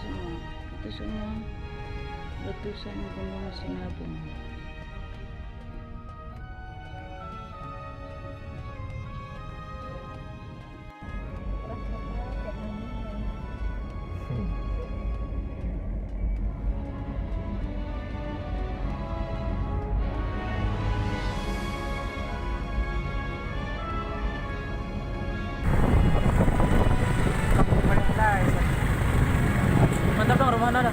Ito semua letusan Gunung Sinabung. Mantap dong rumah Nana.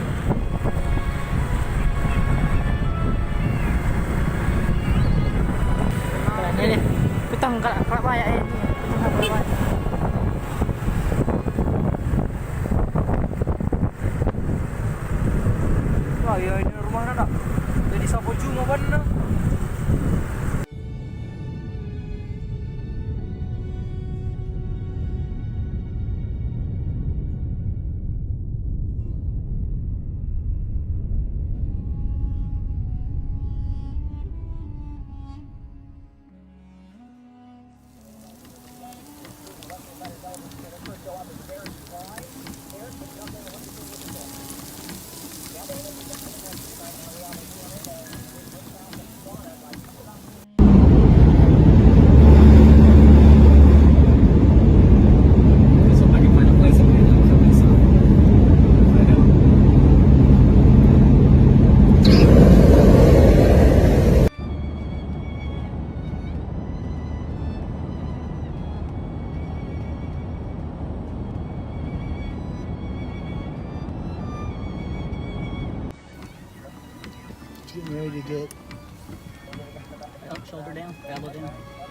Keren ini. Pitang kelak banyak ini. Pitang kelak banyak. Wah, ya ini rumah Nana. Jadi sapo cuma mana? Getting ready to get Up, shoulder down, elbow down.